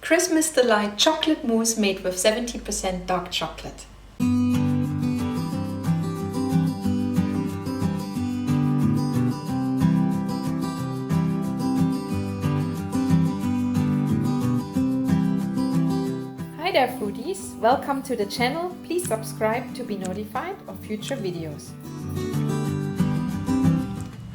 Christmas Delight chocolate mousse made with 70% dark chocolate. Hi there foodies, welcome to the channel. Please subscribe to be notified of future videos.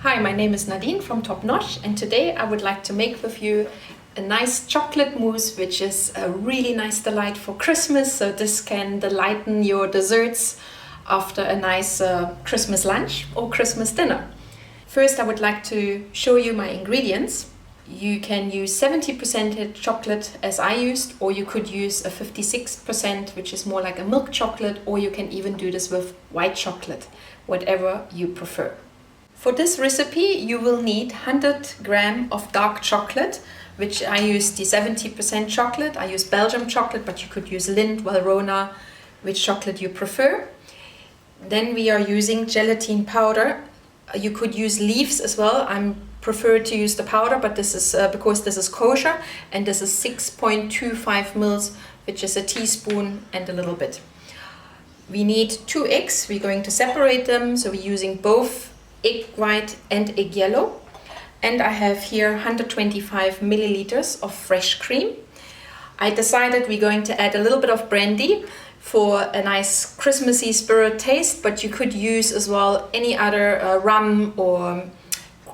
Hi, my name is Nadine from Nosh, and today I would like to make with you a nice chocolate mousse, which is a really nice delight for Christmas. So this can delighten your desserts after a nice Christmas lunch or Christmas dinner. First, I would like to show you my ingredients. You can use 70% chocolate as I used, or you could use a 56%, which is more like a milk chocolate, or you can even do this with white chocolate, whatever you prefer. For this recipe, you will need 100 grams of dark chocolate, which I use the 70% chocolate. I use Belgium chocolate, but you could use Lindt, Valrhona, which chocolate you prefer. Then we are using gelatine powder. You could use leaves as well. I prefer to use the powder, but this is because this is kosher, and this is 6.25 mils, which is a teaspoon and a little bit. We need 2 eggs. We're going to separate them, so we're using both egg white and egg yellow. And I have here 125 milliliters of fresh cream. I decided we're going to add a little bit of brandy for a nice Christmassy spirit taste, but you could use as well any other rum or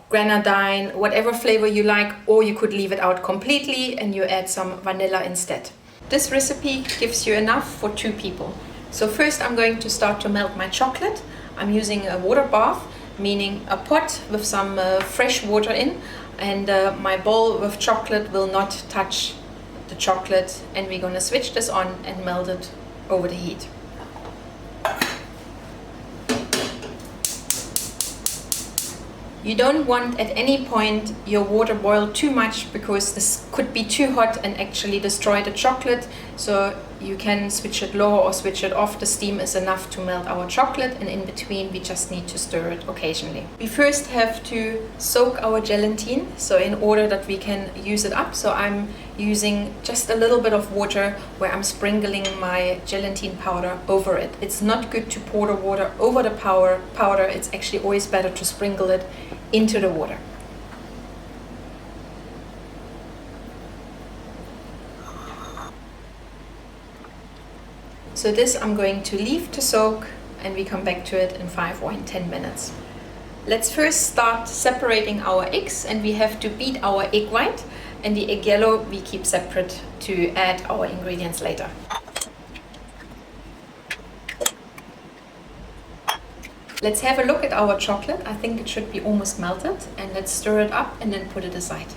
grenadine, whatever flavor you like, or you could leave it out completely and you add some vanilla instead. This recipe gives you enough for 2 people. So first I'm going to start to melt my chocolate. I'm using a water bath, meaning a pot with some fresh water in, and my bowl with chocolate will not touch the chocolate, and we're going to switch this on and melt it over the heat. You don't want at any point your water boil too much, because this could be too hot and actually destroy the chocolate. So you can switch it low or switch it off. The steam is enough to melt our chocolate, and in between we just need to stir it occasionally. We first have to soak our gelatine, so in order that we can use it up. So I'm using just a little bit of water where I'm sprinkling my gelatine powder over it. It's not good to pour the water over the powder. It's actually always better to sprinkle it into the water. So this I'm going to leave to soak, and we come back to it in 5 or in 10 minutes. Let's first start separating our eggs, and we have to beat our egg white, and the egg yellow we keep separate to add our ingredients later. Let's have a look at our chocolate. I think it should be almost melted, and let's stir it up and then put it aside.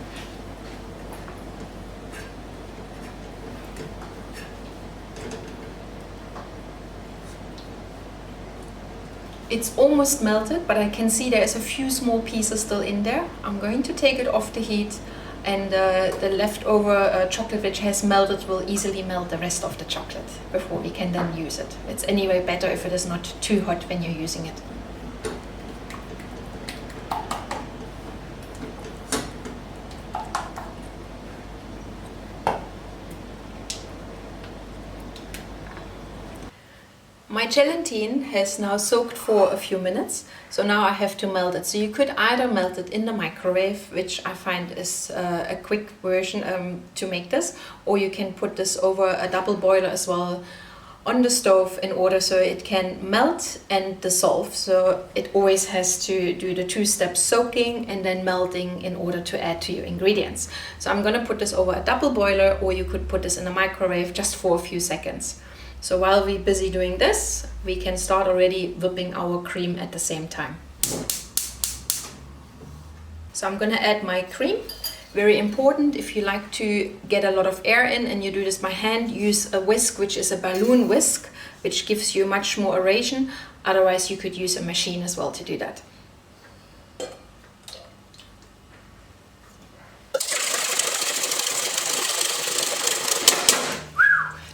It's almost melted, but I can see there's a few small pieces still in there. I'm going to take it off the heat, and the leftover chocolate which has melted will easily melt the rest of the chocolate before we can then use it. It's anyway better if it is not too hot when you're using it. My gelatine has now soaked for a few minutes, so now I have to melt it. So you could either melt it in the microwave, which I find is a quick version to make this, or you can put this over a double boiler as well on the stove in order so it can melt and dissolve. So it always has to do the 2 steps, soaking and then melting, in order to add to your ingredients. So I'm going to put this over a double boiler, or you could put this in the microwave just for a few seconds. So while we're busy doing this, we can start already whipping our cream at the same time. So I'm going to add my cream. Very important, if you like to get a lot of air in and you do this by hand, use a whisk, which is a balloon whisk, which gives you much more aeration. Otherwise you could use a machine as well to do that.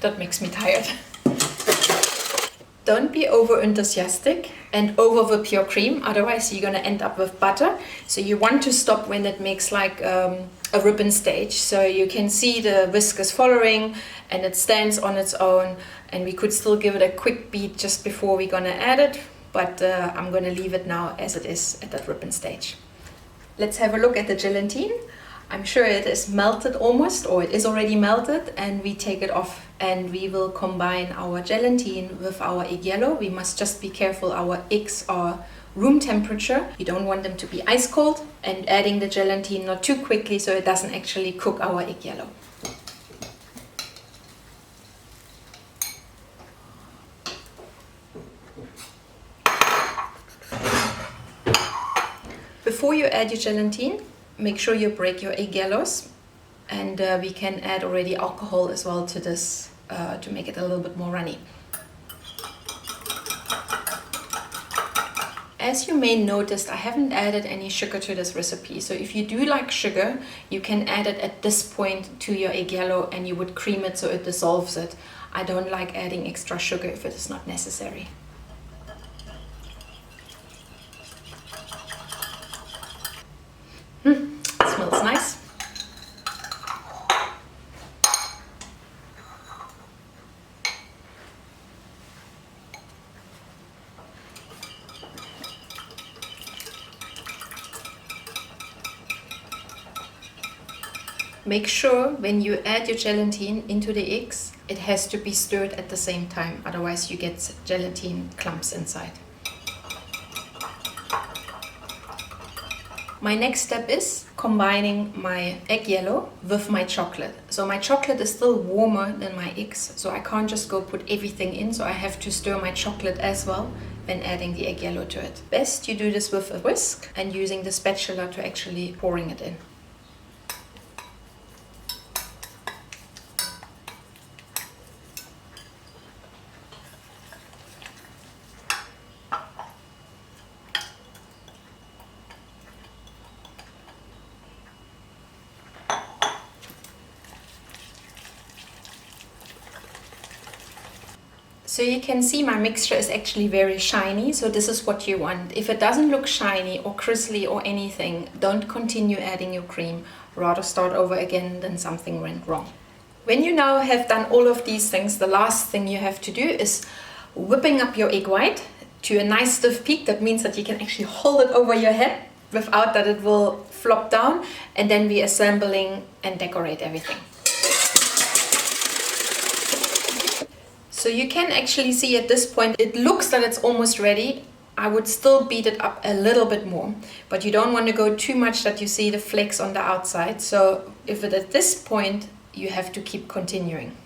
That makes me tired. Don't be over enthusiastic and over whip your cream, otherwise you're going to end up with butter. So you want to stop when it makes like a ribbon stage. So you can see the whisk is following and it stands on its own, and we could still give it a quick beat just before we're going to add it, but I'm going to leave it now as it is at that ribbon stage. Let's have a look at the gelatine. I'm sure it is melted almost, or it is already melted, and we take it off and we will combine our gelatine with our egg yellow. We must just be careful our eggs are room temperature. You don't want them to be ice cold, and adding the gelatine not too quickly so it doesn't actually cook our egg yellow. Before you add your gelatine, make sure you break your egg yellows, and we can add already alcohol as well to this to make it a little bit more runny. As you may notice, I haven't added any sugar to this recipe, so if you do like sugar, you can add it at this point to your egg yellow and you would cream it so it dissolves it. I don't like adding extra sugar if it is not necessary. Smells nice. Make sure when you add your gelatine into the eggs, it has to be stirred at the same time, otherwise you get gelatine clumps inside. My next step is combining my egg yellow with my chocolate. So my chocolate is still warmer than my eggs, so I can't just go put everything in, so I have to stir my chocolate as well when adding the egg yellow to it. Best you do this with a whisk and using the spatula to actually pouring it in. So you can see my mixture is actually very shiny, so this is what you want. If it doesn't look shiny or crispy or anything, don't continue adding your cream. Rather start over again than something went wrong. When you now have done all of these things, the last thing you have to do is whipping up your egg white to a nice stiff peak. That means that you can actually hold it over your head without that it will flop down, and then we assembling and decorate everything. So you can actually see at this point, it looks that it's almost ready. I would still beat it up a little bit more, but you don't want to go too much that you see the flakes on the outside. So if it at this point, you have to keep continuing.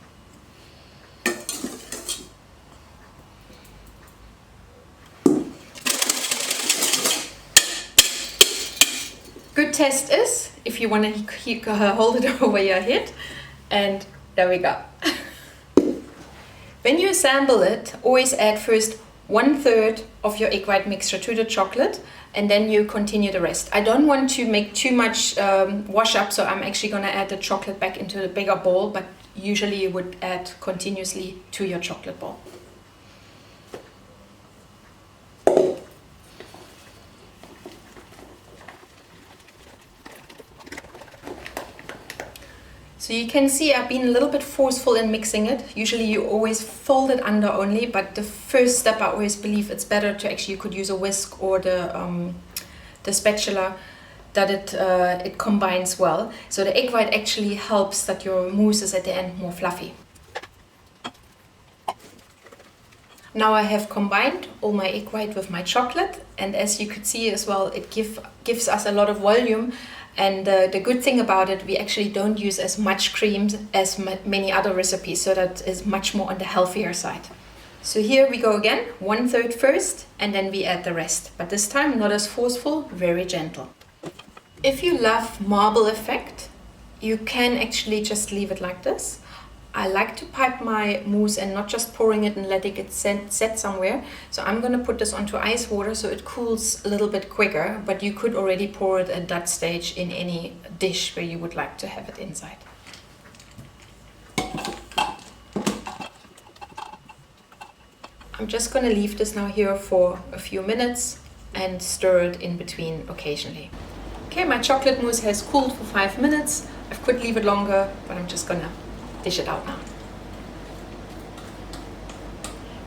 Good test is, if you want to hold it over your head, and there we go. When you assemble it, always add first 1/3 of your egg white mixture to the chocolate, and then you continue the rest. I don't want to make too much wash up, so I'm actually going to add the chocolate back into the bigger bowl, but usually you would add continuously to your chocolate bowl. So you can see I've been a little bit forceful in mixing it. Usually you always fold it under only, but the first step I always believe it's better to actually, you could use a whisk or the spatula, that it combines well. So the egg white actually helps that your mousse is at the end more fluffy. Now I have combined all my egg white with my chocolate, and as you could see as well, it gives us a lot of volume. And the good thing about it, we actually don't use as much cream as many other recipes, so that is much more on the healthier side. So here we go again, 1/3 first, and then we add the rest. But this time not as forceful, very gentle. If you love marble effect, you can actually just leave it like this. I like to pipe my mousse and not just pouring it and letting it set somewhere. So I'm going to put this onto ice water so it cools a little bit quicker, but you could already pour it at that stage in any dish where you would like to have it inside. I'm just going to leave this now here for a few minutes and stir it in between occasionally. Okay, my chocolate mousse has cooled for 5 minutes. I could leave it longer, but I'm just going to dish it out now.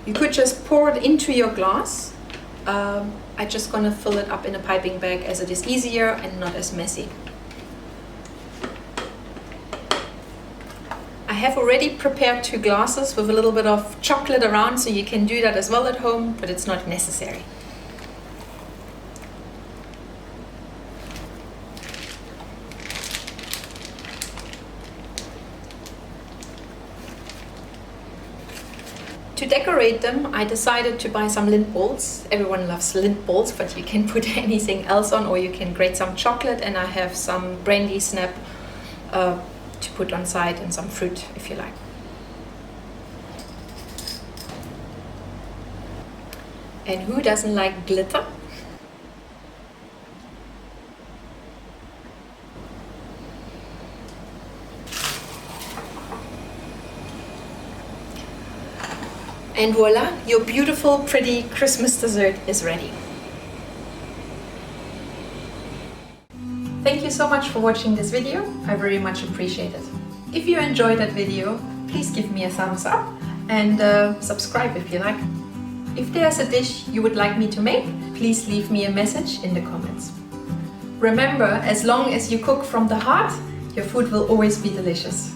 You could just pour it into your glass. I'm just going to fill it up in a piping bag as it is easier and not as messy. I have already prepared 2 glasses with a little bit of chocolate around, so you can do that as well at home, but it's not necessary. To decorate them, I decided to buy some lint balls. Everyone loves lint balls, but you can put anything else on, or you can grate some chocolate, and I have some brandy snap to put on side and some fruit if you like. And who doesn't like glitter? And voila, your beautiful, pretty Christmas dessert is ready. Thank you so much for watching this video. I very much appreciate it. If you enjoyed that video, please give me a thumbs up and subscribe if you like. If there's a dish you would like me to make, please leave me a message in the comments. Remember, as long as you cook from the heart, your food will always be delicious.